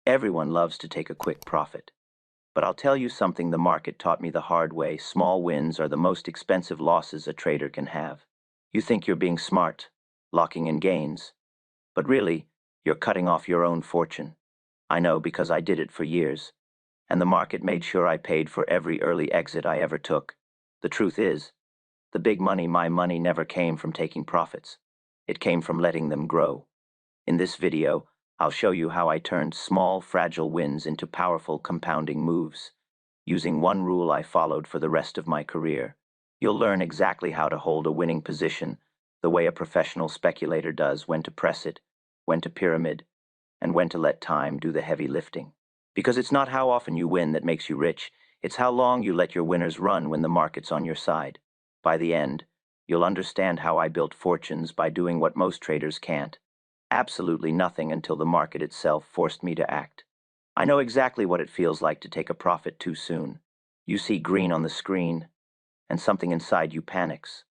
Everyone loves to take a quick profit. But I'll tell you something the market taught me the hard way. Small wins are the most expensive losses a trader can have. You think you're being smart, locking in gains, but really, you're cutting off your own fortune. I know because I did it for years, and the market made sure I paid for every early exit I ever took. The truth is, the big money, my money, never came from taking profits. It came from letting them grow. In this video, I'll show you how I turned small, fragile wins into powerful compounding moves. Using one rule I followed for the rest of my career. You'll learn exactly how to hold a winning position, the way a professional speculator does, when to press it, when to pyramid, and when to let time do the heavy lifting. Because it's not how often you win that makes you rich, it's how long you let your winners run when the market's on your side. By the end, you'll understand how I built fortunes by doing what most traders can't. Absolutely nothing until the market itself forced me to act. I know exactly what it feels like to take a profit too soon. You see green on the screen, and something inside you panics.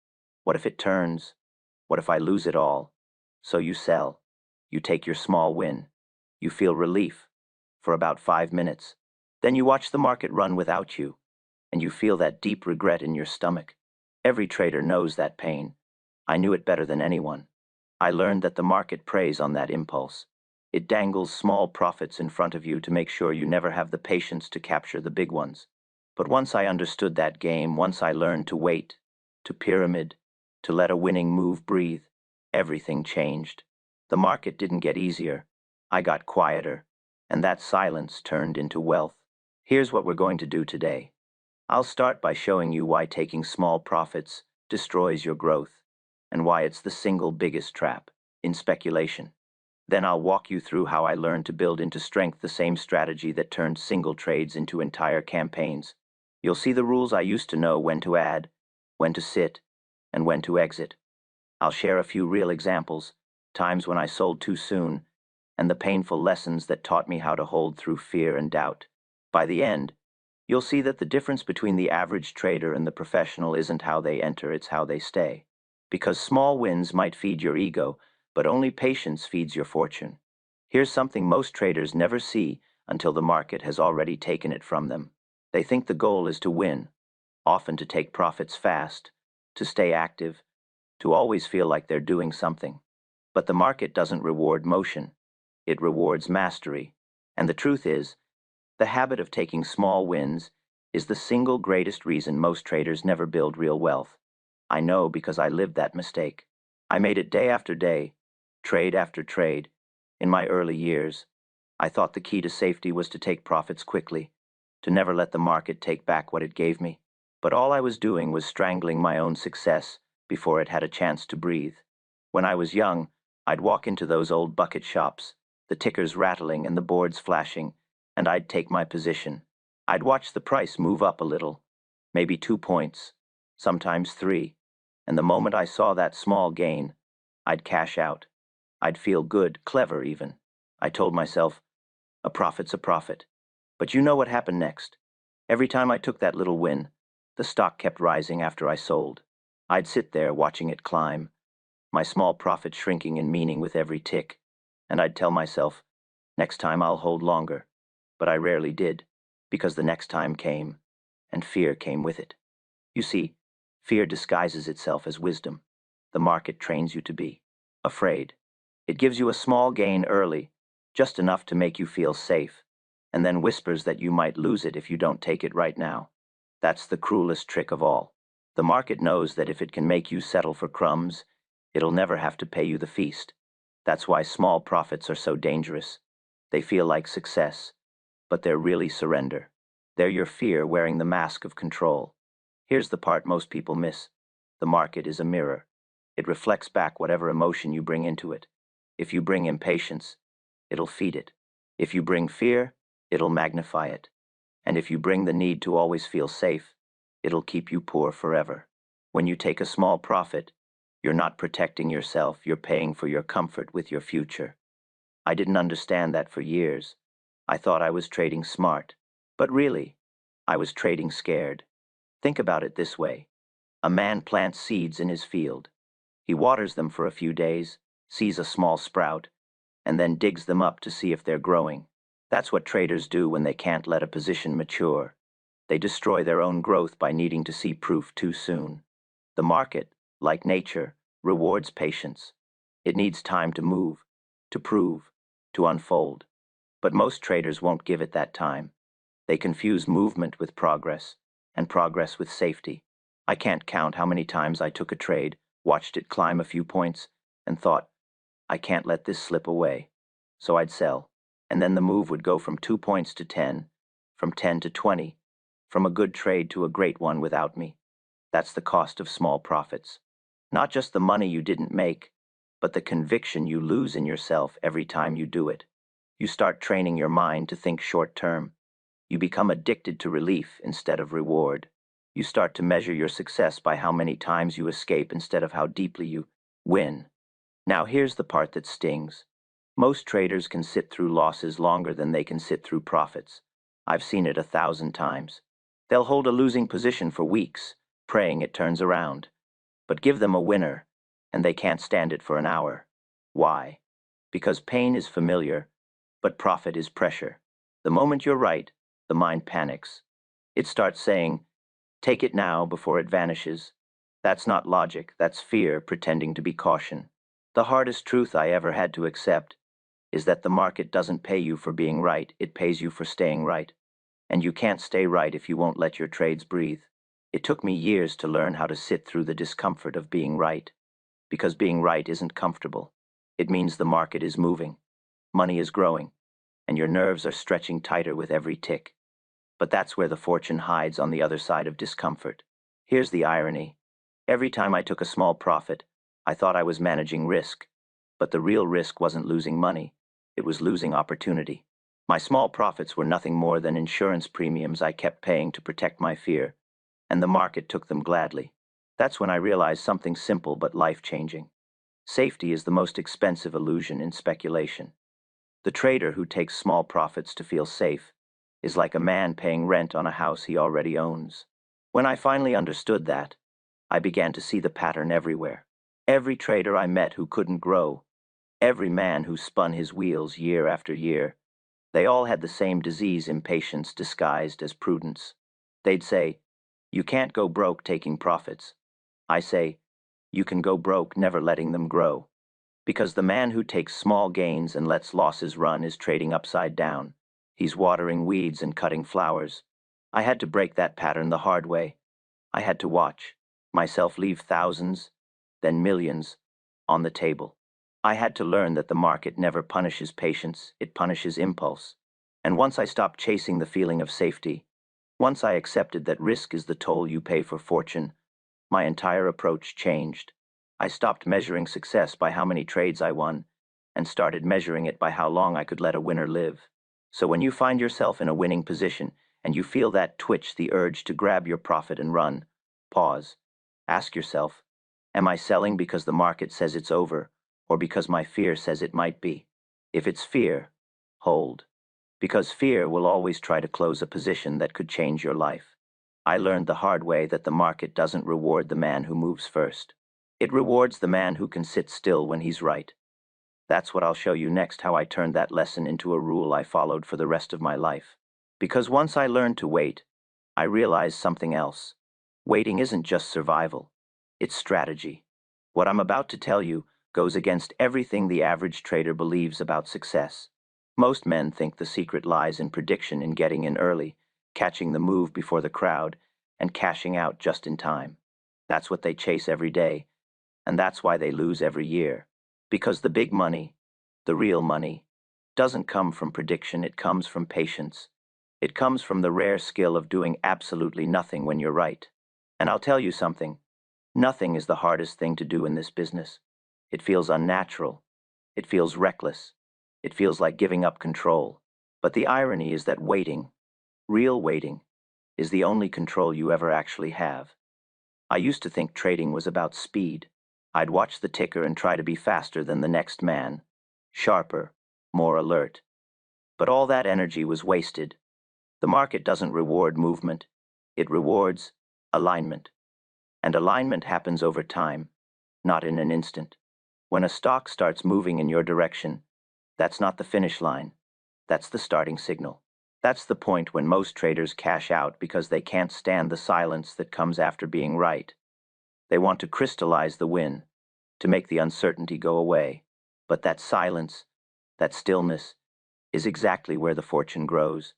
What if it turns? What if I lose it all? So you sell. You take your small win. You feel relief for about 5 minutes. Then you watch the market run without you, and you feel that deep regret in your stomach. Every trader knows that pain. I knew it better than anyone. I learned that the market preys on that impulse. It dangles small profits in front of you to make sure you never have the patience to capture the big ones. But once I understood that game, once I learned to wait, to pyramid, to let a winning move breathe, everything changed. The market didn't get easier. I got quieter, and that silence turned into wealth. Here's what we're going to do today. I'll start by showing you why taking small profits destroys your growth, and why it's the single biggest trap in speculation. Then I'll walk you through how I learned to build into strength the same strategy that turned single trades into entire campaigns. You'll see the rules I used to know: when to add, when to sit, and when to exit. I'll share a few real examples, times when I sold too soon, and the painful lessons that taught me how to hold through fear and doubt. By the end, you'll see that the difference between the average trader and the professional isn't how they enter, it's how they stay. Because small wins might feed your ego, but only patience feeds your fortune. Here's something most traders never see until the market has already taken it from them. They think the goal is to win, often to take profits fast, to stay active, to always feel like they're doing something. But the market doesn't reward motion. It rewards mastery. And the truth is, the habit of taking small wins is the single greatest reason most traders never build real wealth. I know because I lived that mistake. I made it day after day, trade after trade. In my early years, I thought the key to safety was to take profits quickly, to never let the market take back what it gave me. But all I was doing was strangling my own success before it had a chance to breathe. When I was young, I'd walk into those old bucket shops, the tickers rattling and the boards flashing, and I'd take my position. I'd watch the price move up a little, maybe 2 points, sometimes 3, and the moment I saw that small gain, I'd cash out. I'd feel good, clever even. I told myself, a profit's a profit. But you know what happened next. Every time I took that little win, the stock kept rising after I sold. I'd sit there watching it climb, my small profit shrinking in meaning with every tick, and I'd tell myself, next time I'll hold longer. But I rarely did, because the next time came, and fear came with it. You see, fear disguises itself as wisdom. The market trains you to be afraid. It gives you a small gain early, just enough to make you feel safe, and then whispers that you might lose it if you don't take it right now. That's the cruelest trick of all. The market knows that if it can make you settle for crumbs, it'll never have to pay you the feast. That's why small profits are so dangerous. They feel like success, but they're really surrender. They're your fear wearing the mask of control. Here's the part most people miss. The market is a mirror. It reflects back whatever emotion you bring into it. If you bring impatience, it'll feed it. If you bring fear, it'll magnify it. And if you bring the need to always feel safe, it'll keep you poor forever. When you take a small profit, you're not protecting yourself, you're paying for your comfort with your future. I didn't understand that for years. I thought I was trading smart, but really, I was trading scared. Think about it this way. A man plants seeds in his field. He waters them for a few days, sees a small sprout, and then digs them up to see if they're growing. That's what traders do when they can't let a position mature. They destroy their own growth by needing to see proof too soon. The market, like nature, rewards patience. It needs time to move, to prove, to unfold. But most traders won't give it that time. They confuse movement with progress, and progress with safety. I can't count how many times I took a trade, watched it climb a few points, and thought, I can't let this slip away. So I'd sell, and then the move would go from 2 points to 10, from 10 to 20, from a good trade to a great one without me. That's the cost of small profits. Not just the money you didn't make, but the conviction you lose in yourself every time you do it. You start training your mind to think short term. You become addicted to relief instead of reward. You start to measure your success by how many times you escape instead of how deeply you win. Now here's the part that stings. Most traders can sit through losses longer than they can sit through profits. I've seen it 1,000 times. They'll hold a losing position for weeks, praying it turns around. But give them a winner, and they can't stand it for an hour. Why? Because pain is familiar, but profit is pressure. The moment you're right, the mind panics. It starts saying, take it now before it vanishes. That's not logic, that's fear pretending to be caution. The hardest truth I ever had to accept is that the market doesn't pay you for being right, it pays you for staying right. And you can't stay right if you won't let your trades breathe. It took me years to learn how to sit through the discomfort of being right. Because being right isn't comfortable. It means the market is moving, money is growing, and your nerves are stretching tighter with every tick. But that's where the fortune hides on the other side of discomfort. Here's the irony. Every time I took a small profit, I thought I was managing risk. But the real risk wasn't losing money, it was losing opportunity. My small profits were nothing more than insurance premiums I kept paying to protect my fear, and the market took them gladly. That's when I realized something simple but life-changing. Safety is the most expensive illusion in speculation. The trader who takes small profits to feel safe is like a man paying rent on a house he already owns. When I finally understood that, I began to see the pattern everywhere. Every trader I met who couldn't grow, every man who spun his wheels year after year, they all had the same disease impatience disguised as prudence. They'd say, you can't go broke taking profits. I say, you can go broke never letting them grow. Because the man who takes small gains and lets losses run is trading upside down. He's watering weeds and cutting flowers. I had to break that pattern the hard way. I had to watch myself leave thousands, then millions, on the table. I had to learn that the market never punishes patience, it punishes impulse. And once I stopped chasing the feeling of safety, once I accepted that risk is the toll you pay for fortune, my entire approach changed. I stopped measuring success by how many trades I won, and started measuring it by how long I could let a winner live. So when you find yourself in a winning position, and you feel that twitch, the urge to grab your profit and run, pause. Ask yourself, am I selling because the market says it's over, or because my fear says it might be? If it's fear, hold. Because fear will always try to close a position that could change your life. I learned the hard way that the market doesn't reward the man who moves first. It rewards the man who can sit still when he's right. That's what I'll show you next, how I turned that lesson into a rule I followed for the rest of my life. Because once I learned to wait, I realized something else. Waiting isn't just survival, it's strategy. What I'm about to tell you goes against everything the average trader believes about success. Most men think the secret lies in prediction, in getting in early, catching the move before the crowd, and cashing out just in time. That's what they chase every day, and that's why they lose every year. Because the big money, the real money, doesn't come from prediction, it comes from patience. It comes from the rare skill of doing absolutely nothing when you're right. And I'll tell you something, nothing is the hardest thing to do in this business. It feels unnatural. It feels reckless. It feels like giving up control. But the irony is that waiting, real waiting, is the only control you ever actually have. I used to think trading was about speed. I'd watch the ticker and try to be faster than the next man, sharper, more alert. But all that energy was wasted. The market doesn't reward movement. It rewards alignment. And alignment happens over time, not in an instant. When a stock starts moving in your direction, that's not the finish line. That's the starting signal. That's the point when most traders cash out because they can't stand the silence that comes after being right. They want to crystallize the win, to make the uncertainty go away. But that silence, that stillness, is exactly where the fortune grows.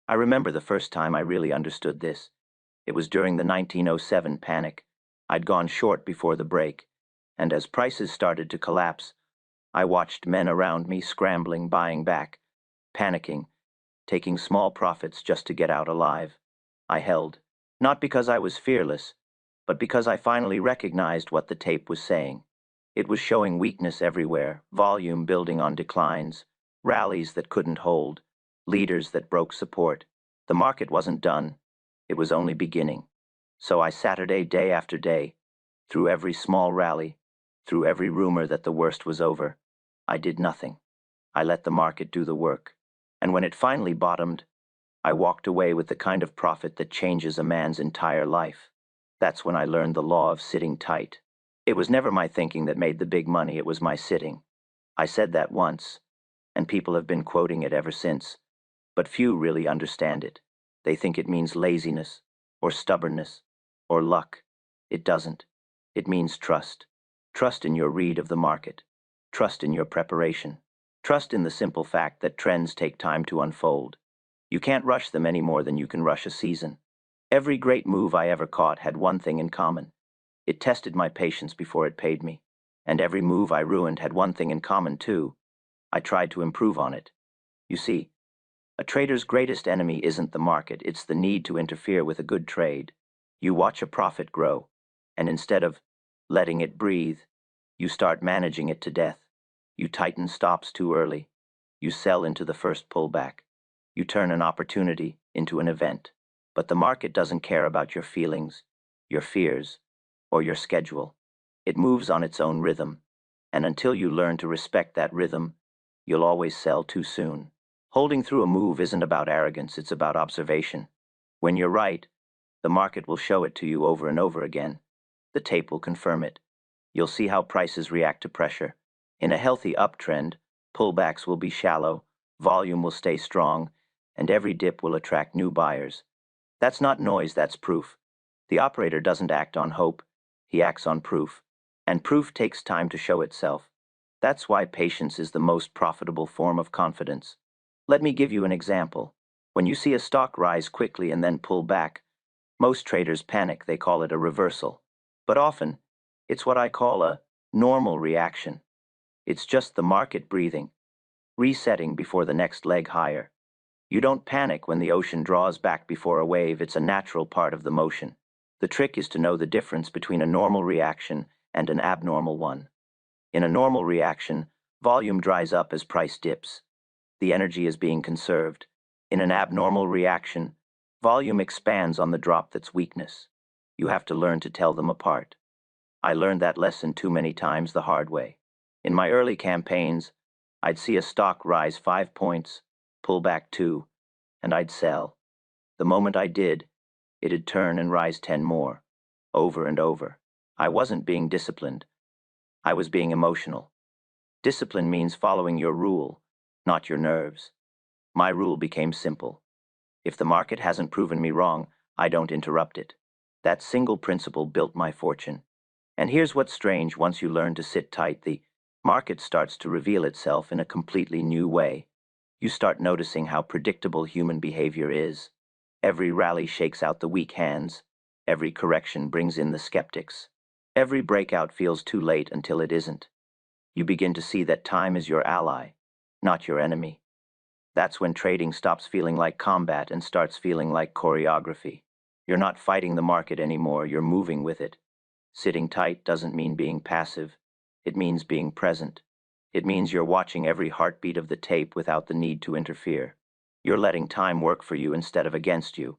I remember the first time I really understood this. It was during the 1907 panic. I'd gone short before the break, and as prices started to collapse, I watched men around me scrambling, buying back, panicking, taking small profits just to get out alive. I held, not because I was fearless, but because I finally recognized what the tape was saying. It was showing weakness everywhere, volume building on declines, rallies that couldn't hold, leaders that broke support. The market wasn't done. It was only beginning. So I Saturday day after day, through every small rally, through every rumor that the worst was over, I did nothing. I let the market do the work. And when it finally bottomed, I walked away with the kind of profit that changes a man's entire life. That's when I learned the law of sitting tight. It was never my thinking that made the big money, it was my sitting. I said that once, and people have been quoting it ever since, but few really understand it. They think it means laziness, or stubbornness, or luck. It doesn't. It means trust. Trust in your read of the market. Trust in your preparation. Trust in the simple fact that trends take time to unfold. You can't rush them any more than you can rush a season. Every great move I ever caught had one thing in common. It tested my patience before it paid me. And every move I ruined had one thing in common, too. I tried to improve on it. You see, a trader's greatest enemy isn't the market, it's the need to interfere with a good trade. You watch a profit grow, and instead of letting it breathe, you start managing it to death. You tighten stops too early. You sell into the first pullback. You turn an opportunity into an event. But the market doesn't care about your feelings, your fears, or your schedule. It moves on its own rhythm, and until you learn to respect that rhythm, you'll always sell too soon. Holding through a move isn't about arrogance, it's about observation. When you're right, the market will show it to you over and over again. The tape will confirm it. You'll see how prices react to pressure. In a healthy uptrend, pullbacks will be shallow, volume will stay strong, and every dip will attract new buyers. That's not noise, that's proof. The operator doesn't act on hope, he acts on proof. And proof takes time to show itself. That's why patience is the most profitable form of confidence. Let me give you an example. When you see a stock rise quickly and then pull back, most traders panic, they call it a reversal. But often, it's what I call a normal reaction. It's just the market breathing, resetting before the next leg higher. You don't panic when the ocean draws back before a wave, it's a natural part of the motion. The trick is to know the difference between a normal reaction and an abnormal one. In a normal reaction, volume dries up as price dips. The energy is being conserved. In an abnormal reaction, volume expands on the drop that's weakness. You have to learn to tell them apart. I learned that lesson too many times the hard way. In my early campaigns, I'd see a stock rise 5 points, pull back 2, and I'd sell. The moment I did, it'd turn and rise 10 more, over and over. I wasn't being disciplined. I was being emotional. Discipline means following your rule, not your nerves. My rule became simple. If the market hasn't proven me wrong, I don't interrupt it. That single principle built my fortune. And here's what's strange: once you learn to sit tight, the market starts to reveal itself in a completely new way. You start noticing how predictable human behavior is. Every rally shakes out the weak hands. Every correction brings in the skeptics. Every breakout feels too late until it isn't. You begin to see that time is your ally, not your enemy. That's when trading stops feeling like combat and starts feeling like choreography. You're not fighting the market anymore, you're moving with it. Sitting tight doesn't mean being passive. It means being present. It means you're watching every heartbeat of the tape without the need to interfere. You're letting time work for you instead of against you.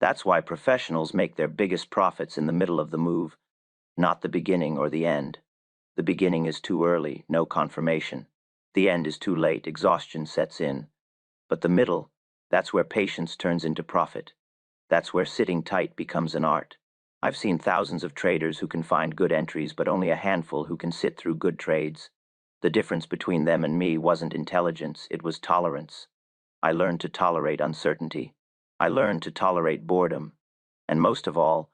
That's why professionals make their biggest profits in the middle of the move, not the beginning or the end. The beginning is too early, no confirmation. The end is too late, exhaustion sets in. But the middle, that's where patience turns into profit. That's where sitting tight becomes an art. I've seen thousands of traders who can find good entries, but only a handful who can sit through good trades. The difference between them and me wasn't intelligence, it was tolerance. I learned to tolerate uncertainty. I learned to tolerate boredom. And most of all,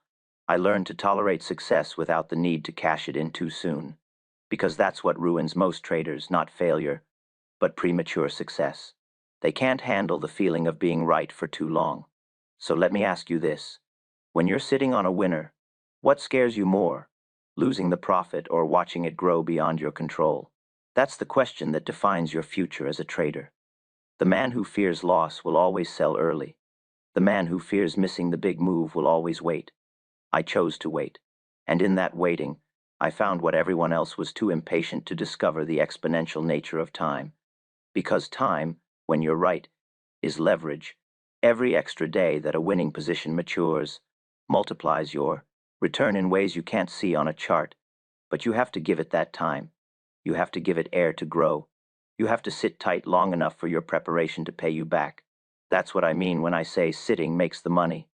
I learned to tolerate success without the need to cash it in too soon. Because that's what ruins most traders, not failure, but premature success. They can't handle the feeling of being right for too long. So let me ask you this. When you're sitting on a winner, what scares you more? Losing the profit or watching it grow beyond your control? That's the question that defines your future as a trader. The man who fears loss will always sell early. The man who fears missing the big move will always wait. I chose to wait. And in that waiting, I found what everyone else was too impatient to discover: the exponential nature of time. Because time, when you're right, is leverage. Every extra day that a winning position matures multiplies your return in ways you can't see on a chart. But you have to give it that time. You have to give it air to grow. You have to sit tight long enough for your preparation to pay you back. That's what I mean when I say sitting makes the money.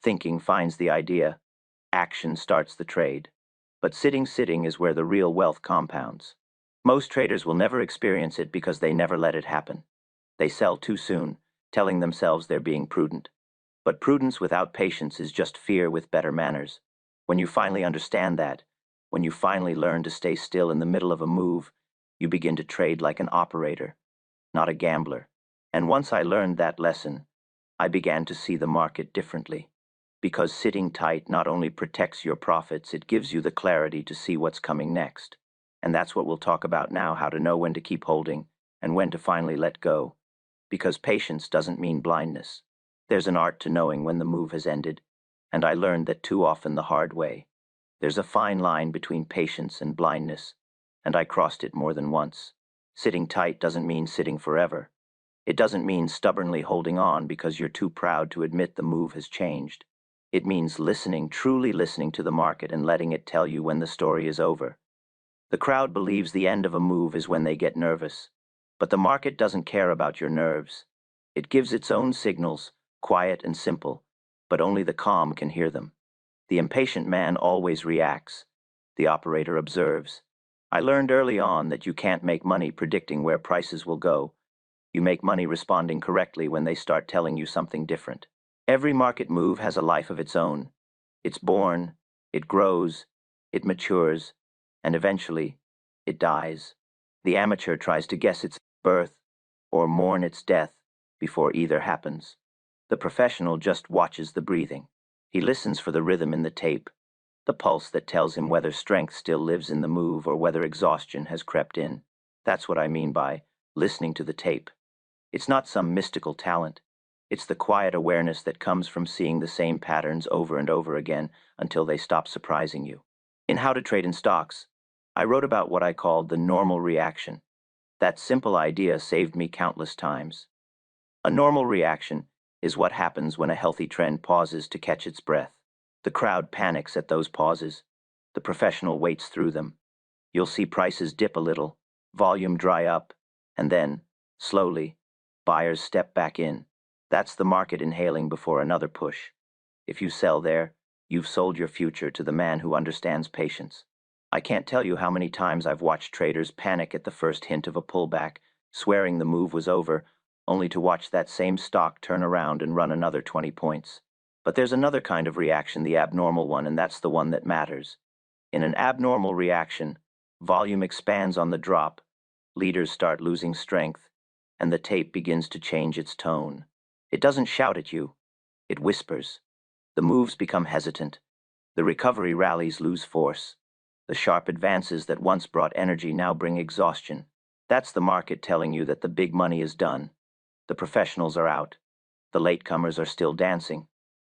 Thinking finds the idea. Action starts the trade. But sitting is where the real wealth compounds. Most traders will never experience it because they never let it happen. They sell too soon, telling themselves they're being prudent. But prudence without patience is just fear with better manners. When you finally understand that, when you finally learn to stay still in the middle of a move, you begin to trade like an operator, not a gambler. And once I learned that lesson, I began to see the market differently. Because sitting tight not only protects your profits, it gives you the clarity to see what's coming next. And that's what we'll talk about now: how to know when to keep holding and when to finally let go. Because patience doesn't mean blindness. There's an art to knowing when the move has ended, and I learned that too often the hard way. There's a fine line between patience and blindness, and I crossed it more than once. Sitting tight doesn't mean sitting forever. It doesn't mean stubbornly holding on because you're too proud to admit the move has changed. It means listening, truly listening to the market and letting it tell you when the story is over. The crowd believes the end of a move is when they get nervous, but the market doesn't care about your nerves. It gives its own signals, quiet and simple, but only the calm can hear them. The impatient man always reacts. The operator observes. I learned early on that you can't make money predicting where prices will go. You make money responding correctly when they start telling you something different. Every market move has a life of its own. It's born, it grows, it matures, and eventually, it dies. The amateur tries to guess its birth or mourn its death before either happens. The professional just watches the breathing. He listens for the rhythm in the tape, the pulse that tells him whether strength still lives in the move or whether exhaustion has crept in. That's what I mean by listening to the tape. It's not some mystical talent. It's the quiet awareness that comes from seeing the same patterns over and over again until they stop surprising you. In How to Trade in Stocks, I wrote about what I called the normal reaction. That simple idea saved me countless times. A normal reaction is what happens when a healthy trend pauses to catch its breath. The crowd panics at those pauses. The professional waits through them. You'll see prices dip a little, volume dry up, and then, slowly, buyers step back in. That's the market inhaling before another push. If you sell there, you've sold your future to the man who understands patience. I can't tell you how many times I've watched traders panic at the first hint of a pullback, swearing the move was over, only to watch that same stock turn around and run another 20 points. But there's another kind of reaction, the abnormal one, and that's the one that matters. In an abnormal reaction, volume expands on the drop, leaders start losing strength, and the tape begins to change its tone. It doesn't shout at you, it whispers. The moves become hesitant. The recovery rallies lose force. The sharp advances that once brought energy now bring exhaustion. That's the market telling you that the big money is done. The professionals are out. The latecomers are still dancing.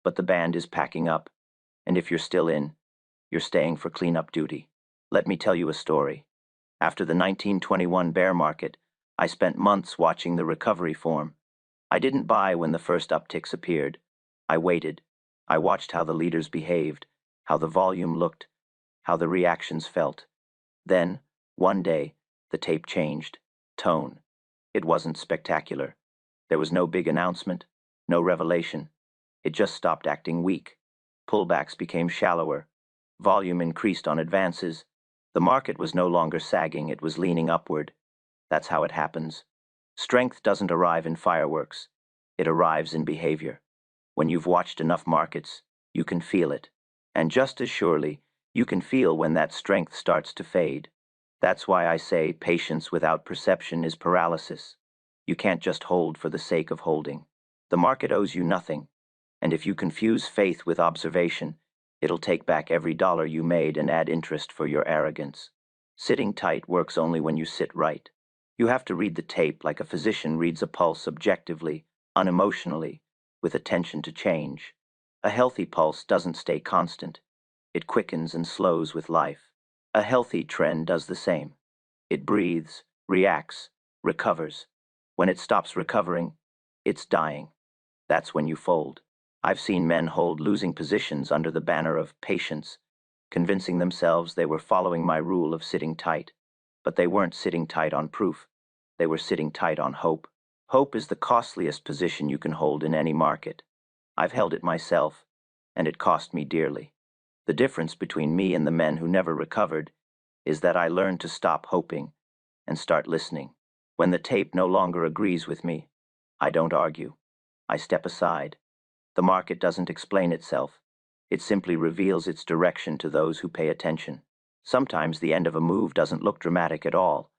But the band is packing up. And if you're still in, you're staying for cleanup duty. Let me tell you a story. After the 1921 bear market, I spent months watching the recovery form. I didn't buy when the first upticks appeared. I waited. I watched how the leaders behaved, how the volume looked, how the reactions felt. Then, one day, the tape changed. Tone. It wasn't spectacular. There was no big announcement, no revelation. It just stopped acting weak. Pullbacks became shallower. Volume increased on advances. The market was no longer sagging, it was leaning upward. That's how it happens. Strength doesn't arrive in fireworks. It arrives in behavior. When you've watched enough markets, you can feel it. And just as surely, you can feel when that strength starts to fade. That's why I say patience without perception is paralysis. You can't just hold for the sake of holding. The market owes you nothing, and if you confuse faith with observation, it'll take back every dollar you made and add interest for your arrogance. Sitting tight works only when you sit right. You have to read the tape like a physician reads a pulse objectively, unemotionally, with attention to change. A healthy pulse doesn't stay constant. It quickens and slows with life. A healthy trend does the same. It breathes, reacts, recovers. When it stops recovering, it's dying. That's when you fold. I've seen men hold losing positions under the banner of patience, convincing themselves they were following my rule of sitting tight. But they weren't sitting tight on proof. They were sitting tight on hope. Hope is the costliest position you can hold in any market. I've held it myself, and it cost me dearly. The difference between me and the men who never recovered is that I learned to stop hoping and start listening. When the tape no longer agrees with me, I don't argue. I step aside. The market doesn't explain itself. It simply reveals its direction to those who pay attention. Sometimes the end of a move doesn't look dramatic at all.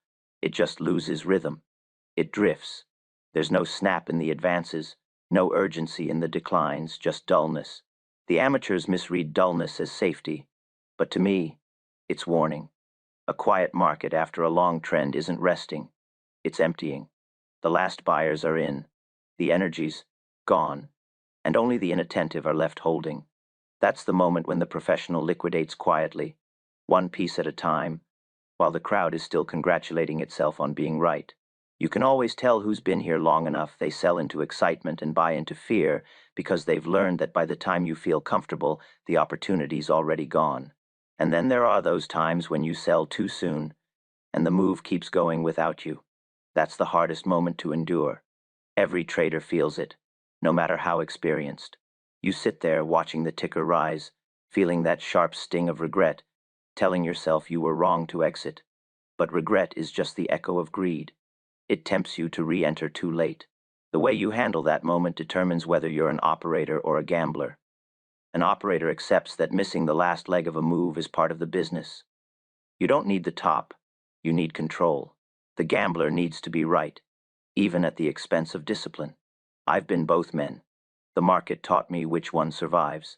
It just loses rhythm. It drifts. There's no snap in the advances, no urgency in the declines, just dullness. The amateurs misread dullness as safety, but to me, it's warning. A quiet market after a long trend isn't resting. It's emptying. The last buyers are in. The energy's gone, and only the inattentive are left holding. That's the moment when the professional liquidates quietly, one piece at a time, while the crowd is still congratulating itself on being right. You can always tell who's been here long enough. They sell into excitement and buy into fear because they've learned that by the time you feel comfortable, the opportunity's already gone. And then there are those times when you sell too soon, and the move keeps going without you. That's the hardest moment to endure. Every trader feels it, no matter how experienced. You sit there watching the ticker rise, feeling that sharp sting of regret, telling yourself you were wrong to exit. But regret is just the echo of greed. It tempts you to re-enter too late. The way you handle that moment determines whether you're an operator or a gambler. An operator accepts that missing the last leg of a move is part of the business. You don't need the top, you need control. The gambler needs to be right, even at the expense of discipline. I've been both men. The market taught me which one survives.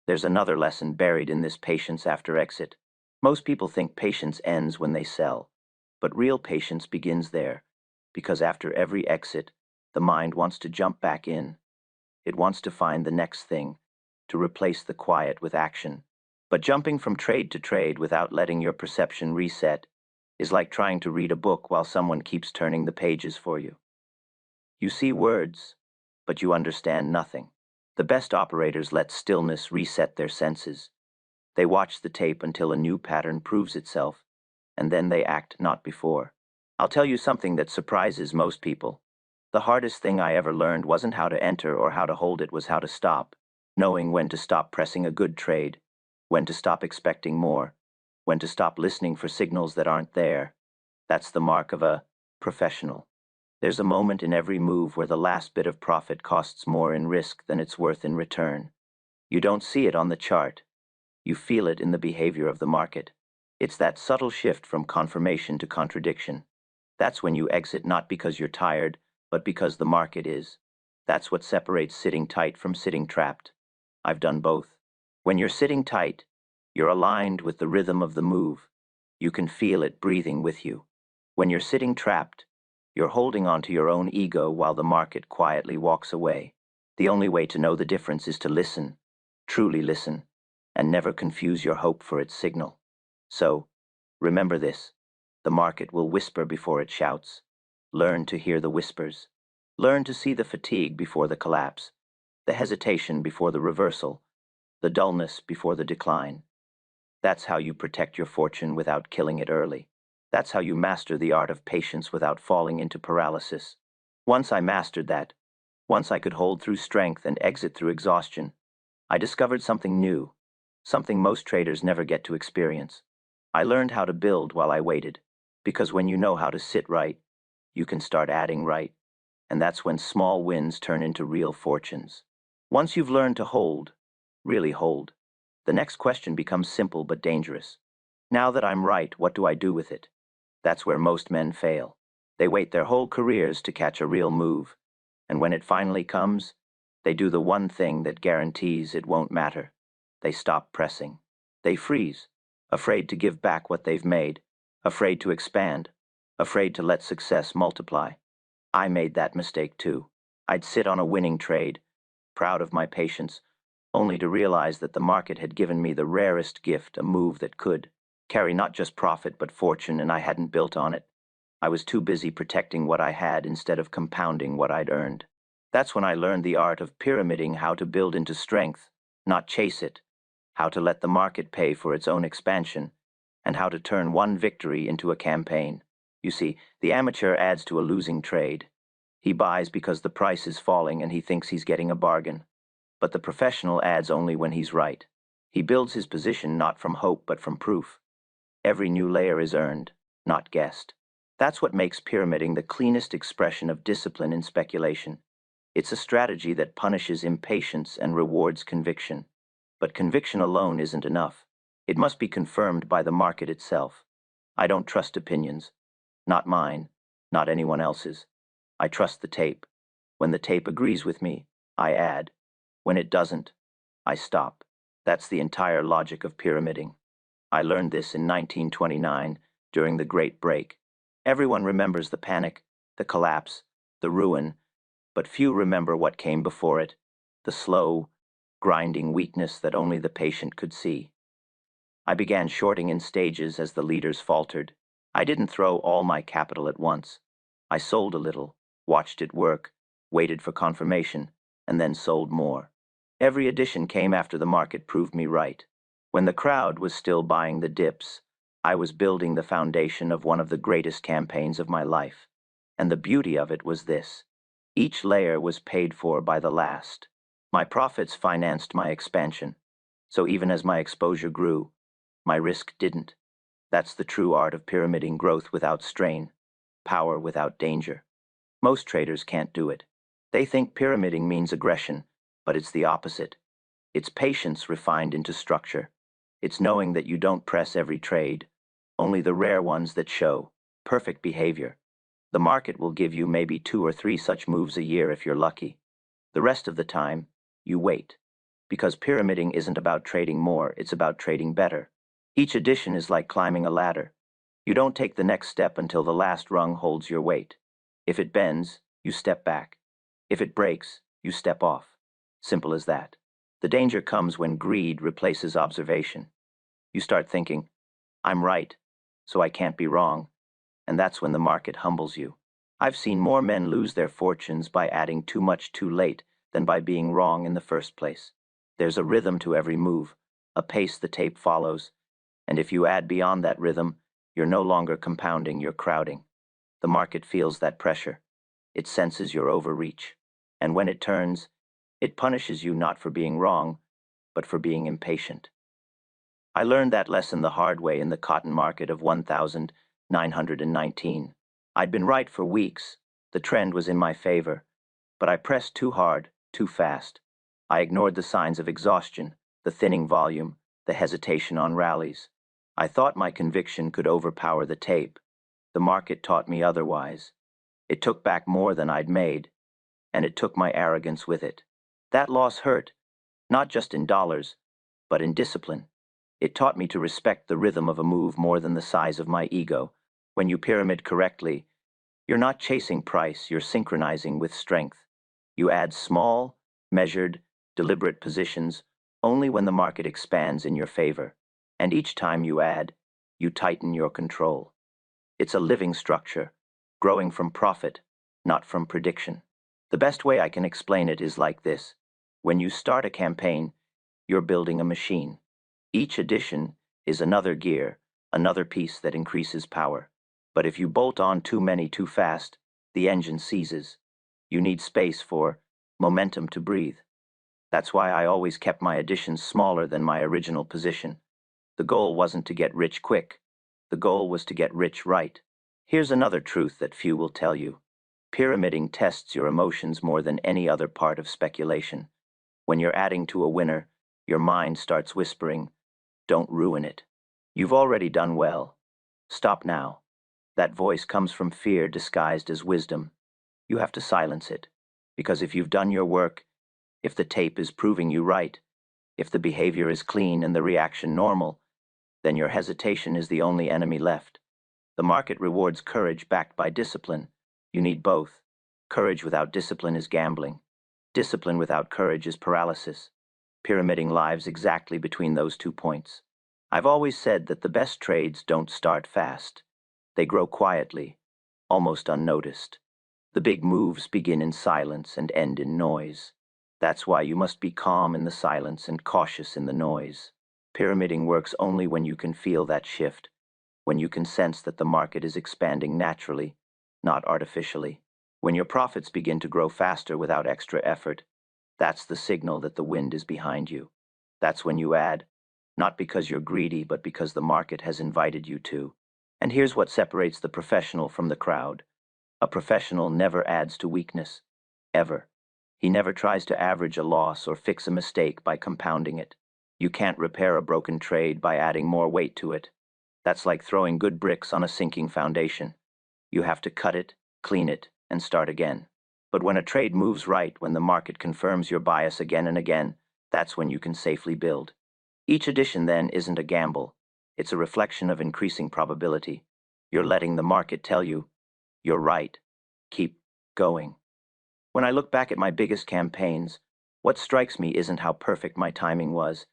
There's another lesson buried in this patience after exit. Most people think patience ends when they sell, but real patience begins there, because after every exit, the mind wants to jump back in. It wants to find the next thing, to replace the quiet with action. But jumping from trade to trade without letting your perception reset is like trying to read a book while someone keeps turning the pages for you. You see words, but you understand nothing. The best operators let stillness reset their senses. They watch the tape until a new pattern proves itself, and then they act not before. I'll tell you something that surprises most people. The hardest thing I ever learned wasn't how to enter or how to hold, it was how to stop. Knowing when to stop pressing a good trade, when to stop expecting more, when to stop listening for signals that aren't there. That's the mark of a professional. There's a moment in every move where the last bit of profit costs more in risk than it's worth in return. You don't see it on the chart. You feel it in the behavior of the market. It's that subtle shift from confirmation to contradiction. That's when you exit, not because you're tired, but because the market is. That's what separates sitting tight from sitting trapped. I've done both. When you're sitting tight, you're aligned with the rhythm of the move. You can feel it breathing with you. When you're sitting trapped, you're holding on to your own ego while the market quietly walks away. The only way to know the difference is to listen, truly listen, and never confuse your hope for its signal. So, remember this. The market will whisper before it shouts. Learn to hear the whispers. Learn to see the fatigue before the collapse, the hesitation before the reversal, the dullness before the decline. That's how you protect your fortune without killing it early. That's how you master the art of patience without falling into paralysis. Once I mastered that, once I could hold through strength and exit through exhaustion, I discovered something new, something most traders never get to experience. I learned how to build while I waited, because when you know how to sit right, you can start adding right, and that's when small wins turn into real fortunes. Once you've learned to hold, really hold, the next question becomes simple but dangerous. Now that I'm right, what do I do with it? That's where most men fail. They wait their whole careers to catch a real move, and when it finally comes, they do the one thing that guarantees it won't matter. They stop pressing. They freeze, afraid to give back what they've made, afraid to expand, afraid to let success multiply. I made that mistake too. I'd sit on a winning trade, proud of my patience, only to realize that the market had given me the rarest gift, a move that could carry not just profit but fortune, and I hadn't built on it. I was too busy protecting what I had instead of compounding what I'd earned. That's when I learned the art of pyramiding, how to build into strength, not chase it, how to let the market pay for its own expansion, and how to turn one victory into a campaign. You see, the amateur adds to a losing trade. He buys because the price is falling and he thinks he's getting a bargain. But the professional adds only when he's right. He builds his position not from hope but from proof. Every new layer is earned, not guessed. That's what makes pyramiding the cleanest expression of discipline in speculation. It's a strategy that punishes impatience and rewards conviction. But conviction alone isn't enough. It must be confirmed by the market itself. I don't trust opinions. Not mine, not anyone else's. I trust the tape. When the tape agrees with me, I add. When it doesn't, I stop. That's the entire logic of pyramiding. I learned this in 1929 during the Great Break. Everyone remembers the panic, the collapse, the ruin, but few remember what came before it, the slow, grinding weakness that only the patient could see. I began shorting in stages as the leaders faltered. I didn't throw all my capital at once. I sold a little, watched it work, waited for confirmation, and then sold more. Every addition came after the market proved me right. When the crowd was still buying the dips, I was building the foundation of one of the greatest campaigns of my life. And the beauty of it was this. Each layer was paid for by the last. My profits financed my expansion. So even as my exposure grew, my risk didn't. That's the true art of pyramiding: growth without strain, power without danger. Most traders can't do it. They think pyramiding means aggression, but it's the opposite. It's patience refined into structure. It's knowing that you don't press every trade, only the rare ones that show perfect behavior. The market will give you maybe 2 or 3 such moves a year if you're lucky. The rest of the time, you wait. Because pyramiding isn't about trading more, it's about trading better. Each addition is like climbing a ladder. You don't take the next step until the last rung holds your weight. If it bends, you step back. If it breaks, you step off. Simple as that. The danger comes when greed replaces observation. You start thinking, I'm right, so I can't be wrong. And that's when the market humbles you. I've seen more men lose their fortunes by adding too much too late than by being wrong in the first place. There's a rhythm to every move, a pace the tape follows, and if you add beyond that rhythm, you're no longer compounding, you're crowding. The market feels that pressure. It senses your overreach. And when it turns, it punishes you not for being wrong, but for being impatient. I learned that lesson the hard way in the cotton market of 1919. I'd been right for weeks. The trend was in my favor. But I pressed too hard, too fast. I ignored the signs of exhaustion, the thinning volume, the hesitation on rallies. I thought my conviction could overpower the tape. The market taught me otherwise. It took back more than I'd made, and it took my arrogance with it. That loss hurt, not just in dollars, but in discipline. It taught me to respect the rhythm of a move more than the size of my ego. When you pyramid correctly, you're not chasing price, you're synchronizing with strength. You add small, measured, deliberate positions only when the market expands in your favor. And each time you add, you tighten your control. It's a living structure, growing from profit, not from prediction. The best way I can explain it is like this. When you start a campaign, you're building a machine. Each addition is another gear, another piece that increases power. But if you bolt on too many too fast, the engine seizes. You need space for momentum to breathe. That's why I always kept my additions smaller than my original position. The goal wasn't to get rich quick. The goal was to get rich right. Here's another truth that few will tell you. Pyramiding tests your emotions more than any other part of speculation. When you're adding to a winner, your mind starts whispering, "Don't ruin it. You've already done well. Stop now." That voice comes from fear disguised as wisdom. You have to silence it. Because if you've done your work, if the tape is proving you right, if the behavior is clean and the reaction normal, then your hesitation is the only enemy left. The market rewards courage backed by discipline. You need both. Courage without discipline is gambling. Discipline without courage is paralysis. Pyramiding lives exactly between those 2 points. I've always said that the best trades don't start fast. They grow quietly, almost unnoticed. The big moves begin in silence and end in noise. That's why you must be calm in the silence and cautious in the noise. Pyramiding works only when you can feel that shift, when you can sense that the market is expanding naturally, not artificially. When your profits begin to grow faster without extra effort, that's the signal that the wind is behind you. That's when you add, not because you're greedy, but because the market has invited you to. And here's what separates the professional from the crowd. A professional never adds to weakness, ever. He never tries to average a loss or fix a mistake by compounding it. You can't repair a broken trade by adding more weight to it. That's like throwing good bricks on a sinking foundation. You have to cut it, clean it, and start again. But when a trade moves right, when the market confirms your bias again and again, that's when you can safely build. Each addition then isn't a gamble. It's a reflection of increasing probability. You're letting the market tell you, "You're right. Keep going." When I look back at my biggest campaigns, what strikes me isn't how perfect my timing was,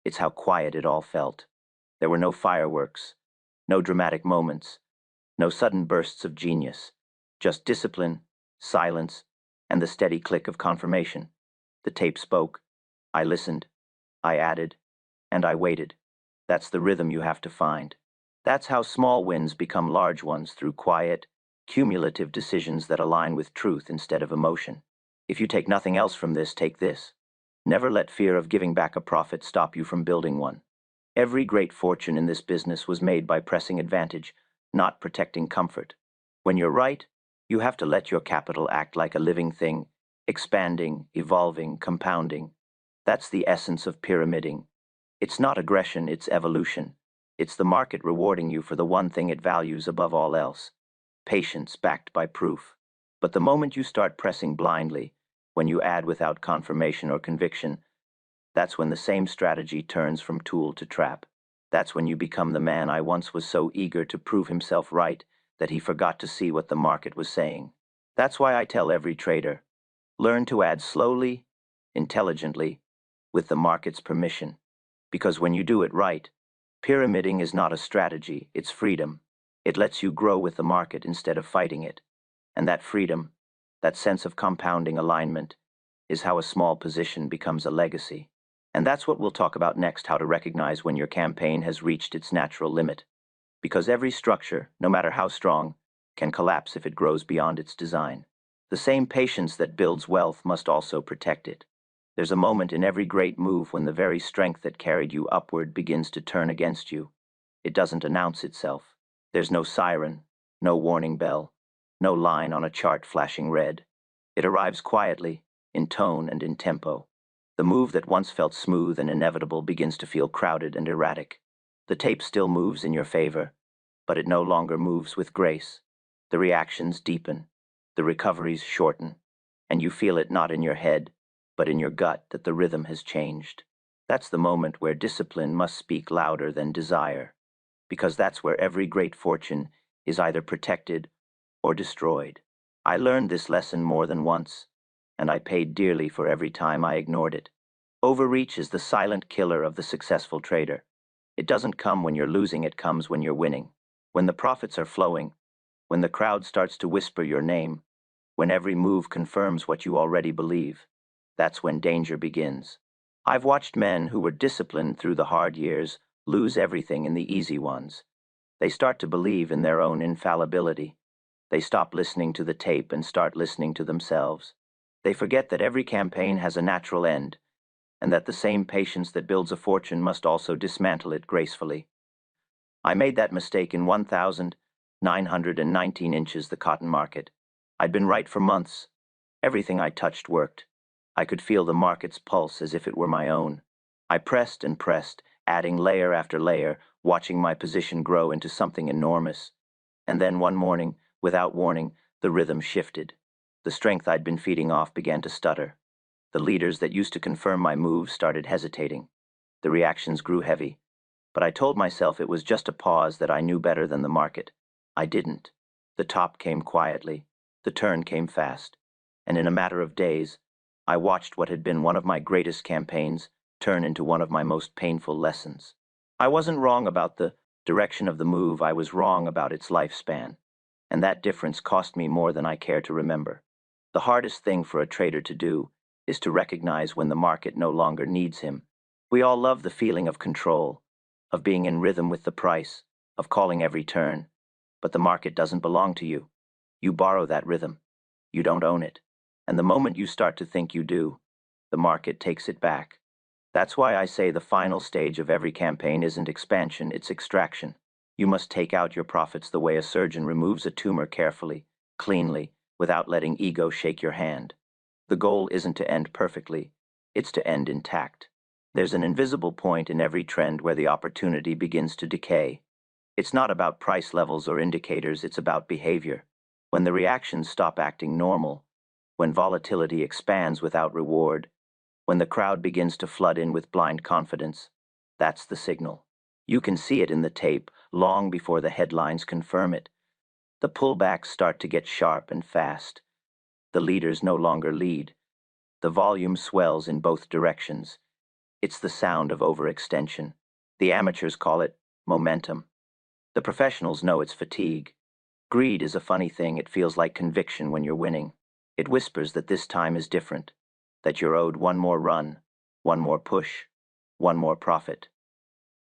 it's how quiet it all felt. There were no fireworks, no dramatic moments, no sudden bursts of genius, just discipline, silence, and the steady click of confirmation. The tape spoke. I listened. I added. And I waited. That's the rhythm you have to find. That's how small wins become large ones, through quiet, cumulative decisions that align with truth instead of emotion. If you take nothing else from this, take this. Never let fear of giving back a profit stop you from building one. Every great fortune in this business was made by pressing advantage, not protecting comfort. When you're right, you have to let your capital act like a living thing, expanding, evolving, compounding. That's the essence of pyramiding. It's not aggression, it's evolution. It's the market rewarding you for the one thing it values above all else: patience backed by proof. But the moment you start pressing blindly, when you add without confirmation or conviction, that's when the same strategy turns from tool to trap. That's when you become the man I once was so eager to prove himself right that he forgot to see what the market was saying. That's why I tell every trader, learn to add slowly, intelligently, with the market's permission. Because when you do it right, pyramiding is not a strategy, it's freedom. It lets you grow with the market instead of fighting it. And that freedom, that sense of compounding alignment, is how a small position becomes a legacy. And that's what we'll talk about next: how to recognize when your campaign has reached its natural limit. Because every structure, no matter how strong, can collapse if it grows beyond its design. The same patience that builds wealth must also protect it. There's a moment in every great move when the very strength that carried you upward begins to turn against you. It doesn't announce itself. There's no siren, no warning bell, no line on a chart flashing red. It arrives quietly, in tone and in tempo. The move that once felt smooth and inevitable begins to feel crowded and erratic. The tape still moves in your favor, but it no longer moves with grace. The reactions deepen, the recoveries shorten, and you feel it not in your head, but in your gut, that the rhythm has changed. That's the moment where discipline must speak louder than desire, because that's where every great fortune is either protected or destroyed. I learned this lesson more than once, and I paid dearly for every time I ignored it. Overreach is the silent killer of the successful trader. It doesn't come when you're losing, it comes when you're winning. When the profits are flowing, when the crowd starts to whisper your name, when every move confirms what you already believe, that's when danger begins. I've watched men who were disciplined through the hard years lose everything in the easy ones. They start to believe in their own infallibility. They stop listening to the tape and start listening to themselves. They forget that every campaign has a natural end, and that the same patience that builds a fortune must also dismantle it gracefully. I made that mistake in 1,000 919 inches the cotton market. I'd been right for months. Everything I touched worked. I could feel the market's pulse as if it were my own. I pressed and pressed, adding layer after layer, watching my position grow into something enormous. And then one morning, without warning, the rhythm shifted. The strength I'd been feeding off began to stutter. The leaders that used to confirm my moves started hesitating. The reactions grew heavy. But I told myself it was just a pause, that I knew better than the market. I didn't. The top came quietly. The turn came fast. And in a matter of days, I watched what had been one of my greatest campaigns turn into one of my most painful lessons. I wasn't wrong about the direction of the move, I was wrong about its lifespan. And that difference cost me more than I care to remember. The hardest thing for a trader to do is to recognize when the market no longer needs him. We all love the feeling of control, of being in rhythm with the price, of calling every turn. But the market doesn't belong to you. You borrow that rhythm. You don't own it. And the moment you start to think you do, the market takes it back. That's why I say the final stage of every campaign isn't expansion, it's extraction. You must take out your profits the way a surgeon removes a tumor, carefully, cleanly, without letting ego shake your hand. The goal isn't to end perfectly, it's to end intact. There's an invisible point in every trend where the opportunity begins to decay. It's not about price levels or indicators, it's about behavior. When the reactions stop acting normal, when volatility expands without reward, when the crowd begins to flood in with blind confidence, that's the signal. You can see it in the tape long before the headlines confirm it. The pullbacks start to get sharp and fast. The leaders no longer lead. The volume swells in both directions. It's the sound of overextension. The amateurs call it momentum. The professionals know it's fatigue. Greed is a funny thing. It feels like conviction when you're winning. It whispers that this time is different, that you're owed one more run, one more push, one more profit.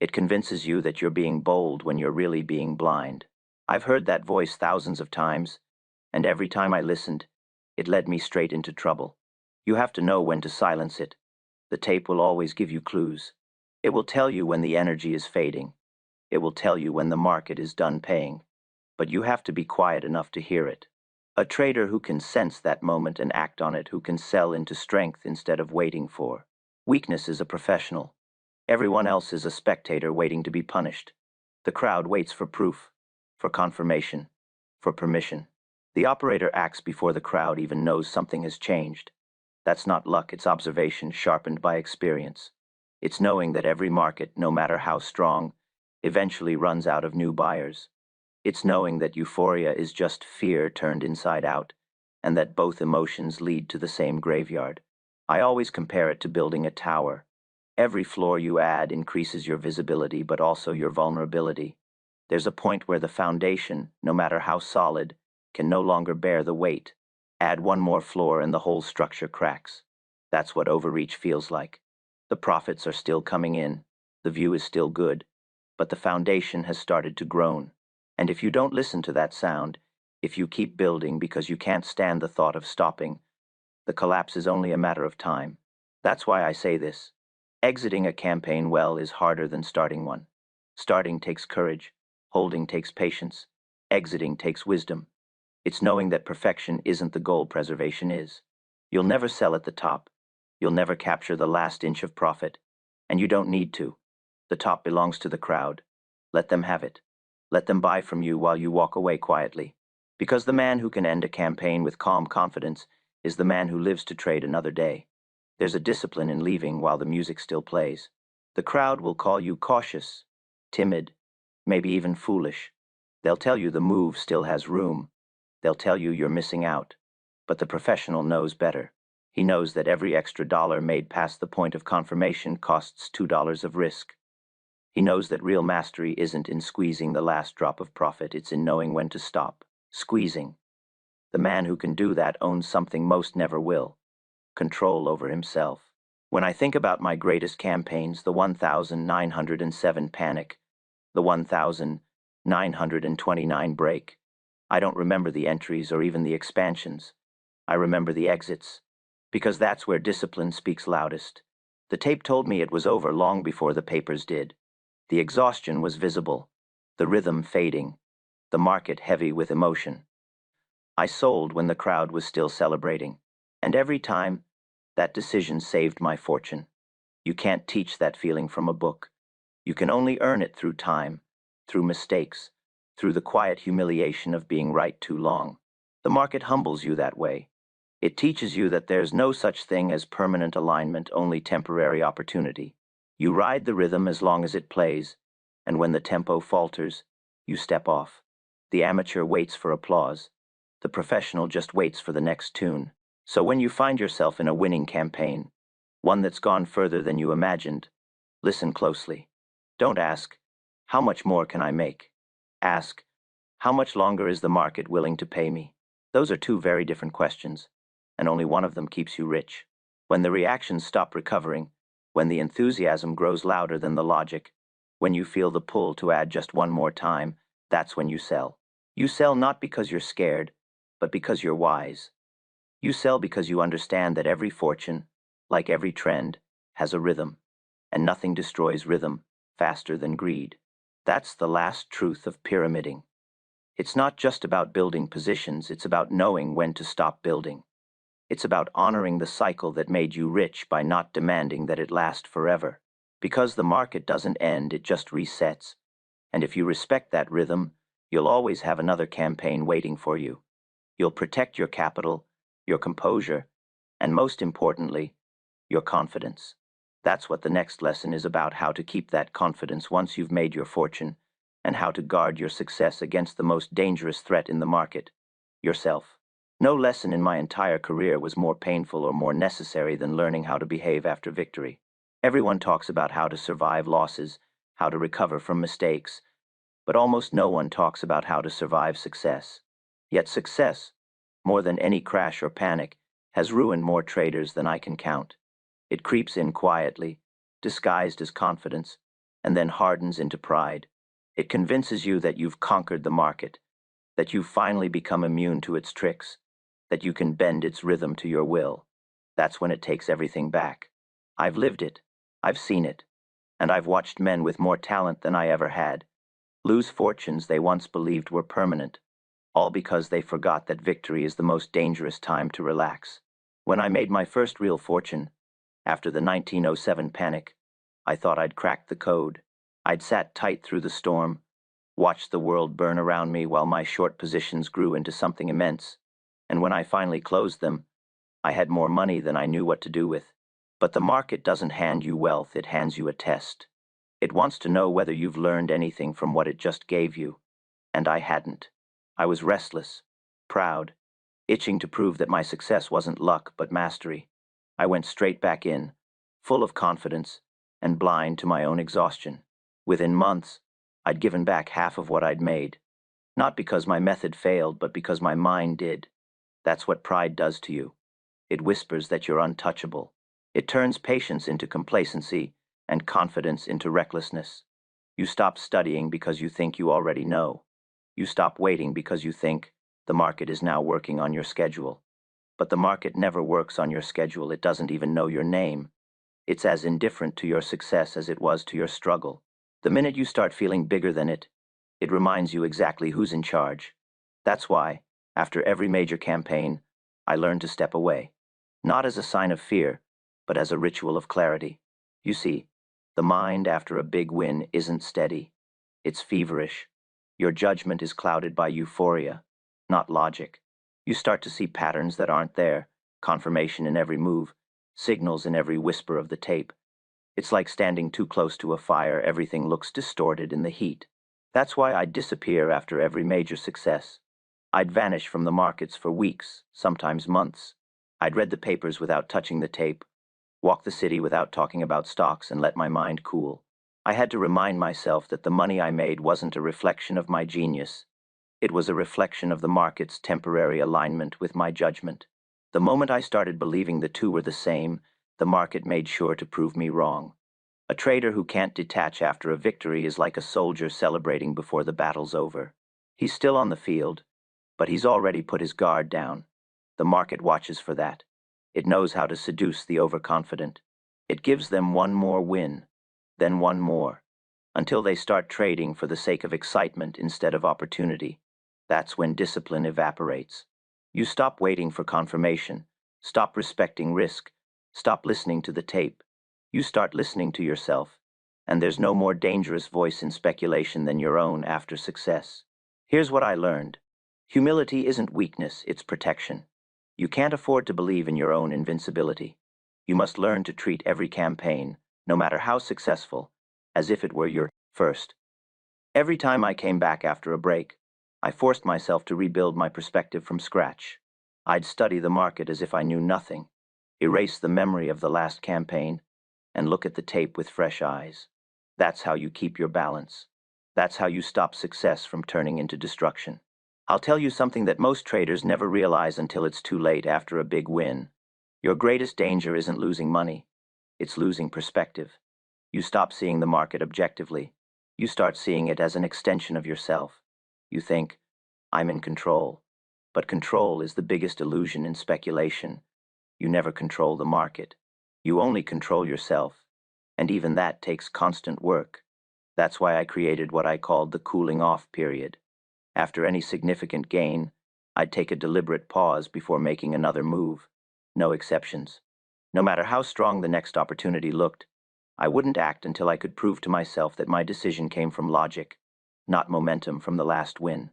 It convinces you that you're being bold when you're really being blind. I've heard that voice thousands of times, and every time I listened, it led me straight into trouble. You have to know when to silence it. The tape will always give you clues. It will tell you when the energy is fading. It will tell you when the market is done paying. But you have to be quiet enough to hear it. A trader who can sense that moment and act on it, who can sell into strength instead of waiting for weakness, is a professional. Everyone else is a spectator waiting to be punished. The crowd waits for proof, for confirmation, for permission. The operator acts before the crowd even knows something has changed. That's not luck, it's observation sharpened by experience. It's knowing that every market, no matter how strong, eventually runs out of new buyers. It's knowing that euphoria is just fear turned inside out, and that both emotions lead to the same graveyard. I always compare it to building a tower. Every floor you add increases your visibility, but also your vulnerability. There's a point where the foundation, no matter how solid, can no longer bear the weight. Add one more floor and the whole structure cracks. That's what overreach feels like. The profits are still coming in, the view is still good, but the foundation has started to groan. And if you don't listen to that sound, if you keep building because you can't stand the thought of stopping, the collapse is only a matter of time. That's why I say this. Exiting a campaign well is harder than starting one. Starting takes courage, holding takes patience, exiting takes wisdom. It's knowing that perfection isn't the goal, preservation is. You'll never sell at the top. You'll never capture the last inch of profit. And you don't need to. The top belongs to the crowd. Let them have it. Let them buy from you while you walk away quietly. Because the man who can end a campaign with calm confidence is the man who lives to trade another day. There's a discipline in leaving while the music still plays. The crowd will call you cautious, timid, maybe even foolish. They'll tell you the move still has room. They'll tell you you're missing out. But the professional knows better. He knows that every extra dollar made past the point of confirmation costs $2 of risk. He knows that real mastery isn't in squeezing the last drop of profit, it's in knowing when to stop. Squeezing. The man who can do that owns something most never will: control over himself. When I think about my greatest campaigns, the 1907 panic, the 1929 break, I don't remember the entries or even the expansions. I remember the exits, because that's where discipline speaks loudest. The tape told me it was over long before the papers did. The exhaustion was visible, the rhythm fading, the market heavy with emotion. I sold when the crowd was still celebrating, and every time, that decision saved my fortune. You can't teach that feeling from a book. You can only earn it through time, through mistakes, through the quiet humiliation of being right too long. The market humbles you that way. It teaches you that there's no such thing as permanent alignment, only temporary opportunity. You ride the rhythm as long as it plays, and when the tempo falters, you step off. The amateur waits for applause. The professional just waits for the next tune. So when you find yourself in a winning campaign, one that's gone further than you imagined, listen closely. Don't ask, how much more can I make? Ask, how much longer is the market willing to pay me? Those are two very different questions, and only one of them keeps you rich. When the reactions stop recovering, when the enthusiasm grows louder than the logic, when you feel the pull to add just one more time, that's when you sell. You sell not because you're scared, but because you're wise. You sell because you understand that every fortune, like every trend, has a rhythm, and nothing destroys rhythm faster than greed. That's the last truth of pyramiding. It's not just about building positions, it's about knowing when to stop building. It's about honoring the cycle that made you rich by not demanding that it last forever. Because the market doesn't end, it just resets. And if you respect that rhythm, you'll always have another campaign waiting for you. You'll protect your capital, your composure, and most importantly, your confidence. That's what the next lesson is about: how to keep that confidence once you've made your fortune, and how to guard your success against the most dangerous threat in the market, yourself. No lesson in my entire career was more painful or more necessary than learning how to behave after victory. Everyone talks about how to survive losses, how to recover from mistakes, but almost no one talks about how to survive success. Yet success, more than any crash or panic, has ruined more traders than I can count. It creeps in quietly, disguised as confidence, and then hardens into pride. It convinces you that you've conquered the market, that you've finally become immune to its tricks, that you can bend its rhythm to your will. That's when it takes everything back. I've lived it, I've seen it, and I've watched men with more talent than I ever had lose fortunes they once believed were permanent, all because they forgot that victory is the most dangerous time to relax. When I made my first real fortune, after the 1907 panic, I thought I'd cracked the code. I'd sat tight through the storm, watched the world burn around me while my short positions grew into something immense, and when I finally closed them, I had more money than I knew what to do with. But the market doesn't hand you wealth, it hands you a test. It wants to know whether you've learned anything from what it just gave you, and I hadn't. I was restless, proud, itching to prove that my success wasn't luck but mastery. I went straight back in, full of confidence, and blind to my own exhaustion. Within months, I'd given back half of what I'd made, not because my method failed, but because my mind did. That's what pride does to you. It whispers that you're untouchable. It turns patience into complacency and confidence into recklessness. You stop studying because you think you already know. You stop waiting because you think the market is now working on your schedule. But the market never works on your schedule. It doesn't even know your name. It's as indifferent to your success as it was to your struggle. The minute you start feeling bigger than it, it reminds you exactly who's in charge. That's why, after every major campaign, I learned to step away. Not as a sign of fear, but as a ritual of clarity. You see, the mind after a big win isn't steady. It's feverish. Your judgment is clouded by euphoria, not logic. You start to see patterns that aren't there, confirmation in every move, signals in every whisper of the tape. It's like standing too close to a fire. Everything looks distorted in the heat. That's why I'd disappear after every major success. I'd vanish from the markets for weeks, sometimes months. I'd read the papers without touching the tape, walk the city without talking about stocks, and let my mind cool. I had to remind myself that the money I made wasn't a reflection of my genius. It was a reflection of the market's temporary alignment with my judgment. The moment I started believing the two were the same, the market made sure to prove me wrong. A trader who can't detach after a victory is like a soldier celebrating before the battle's over. He's still on the field, but he's already put his guard down. The market watches for that. It knows how to seduce the overconfident. It gives them one more win, then one more, until they start trading for the sake of excitement instead of opportunity. That's when discipline evaporates. You stop waiting for confirmation, stop respecting risk, stop listening to the tape. You start listening to yourself, and there's no more dangerous voice in speculation than your own after success. Here's what I learned. Humility isn't weakness, it's protection. You can't afford to believe in your own invincibility. You must learn to treat every campaign, no matter how successful, as if it were your first. Every time I came back after a break, I forced myself to rebuild my perspective from scratch. I'd study the market as if I knew nothing, erase the memory of the last campaign, and look at the tape with fresh eyes. That's how you keep your balance. That's how you stop success from turning into destruction. I'll tell you something that most traders never realize until it's too late after a big win. Your greatest danger isn't losing money, it's losing perspective. You stop seeing the market objectively. You start seeing it as an extension of yourself. You think, I'm in control. But control is the biggest illusion in speculation. You never control the market. You only control yourself. And even that takes constant work. That's why I created what I called the cooling off period. After any significant gain, I'd take a deliberate pause before making another move. No exceptions. No matter how strong the next opportunity looked, I wouldn't act until I could prove to myself that my decision came from logic, not momentum from the last win.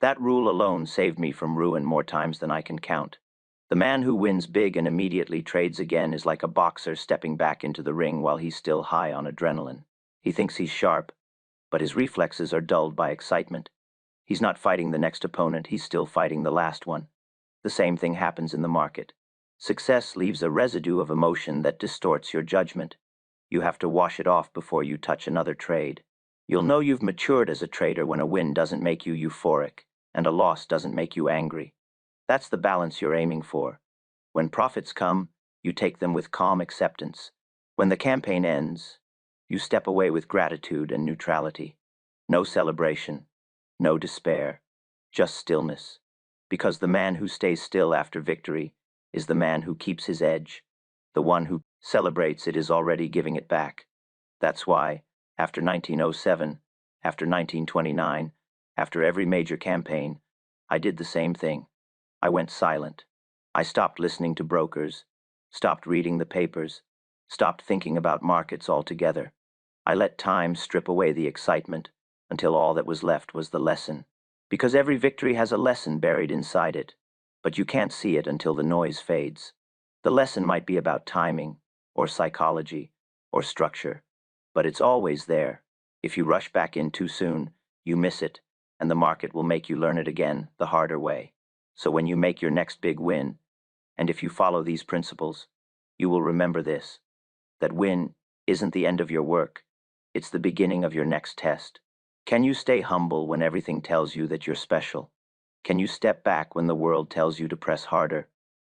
That rule alone saved me from ruin more times than I can count. The man who wins big and immediately trades again is like a boxer stepping back into the ring while he's still high on adrenaline. He thinks he's sharp, but his reflexes are dulled by excitement. He's not fighting the next opponent, he's still fighting the last one. The same thing happens in the market. Success leaves a residue of emotion that distorts your judgment. You have to wash it off before you touch another trade. You'll know you've matured as a trader when a win doesn't make you euphoric, and a loss doesn't make you angry. That's the balance you're aiming for. When profits come, you take them with calm acceptance. When the campaign ends, you step away with gratitude and neutrality. No celebration, no despair, just stillness. Because the man who stays still after victory is the man who keeps his edge. The one who celebrates it is already giving it back. That's why, after 1907, after 1929, after every major campaign, I did the same thing. I went silent. I stopped listening to brokers, stopped reading the papers, stopped thinking about markets altogether. I let time strip away the excitement until all that was left was the lesson. Because every victory has a lesson buried inside it, but you can't see it until the noise fades. The lesson might be about timing, or psychology, or structure, but it's always there. If you rush back in too soon, you miss it, and the market will make you learn it again the harder way. So when you make your next big win, and if you follow these principles, you will remember this, that win isn't the end of your work, it's the beginning of your next test. Can you stay humble when everything tells you that you're special? Can you step back when the world tells you to press harder?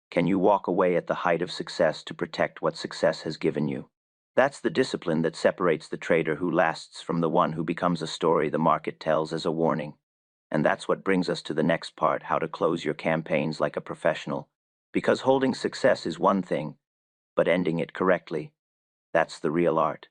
Can you walk away at the height of success to protect what success has given you? That's the discipline that separates the trader who lasts from the one who becomes a story the market tells as a warning. And that's what brings us to the next part, how to close your campaigns like a professional. Because holding success is one thing, but ending it correctly, that's the real art.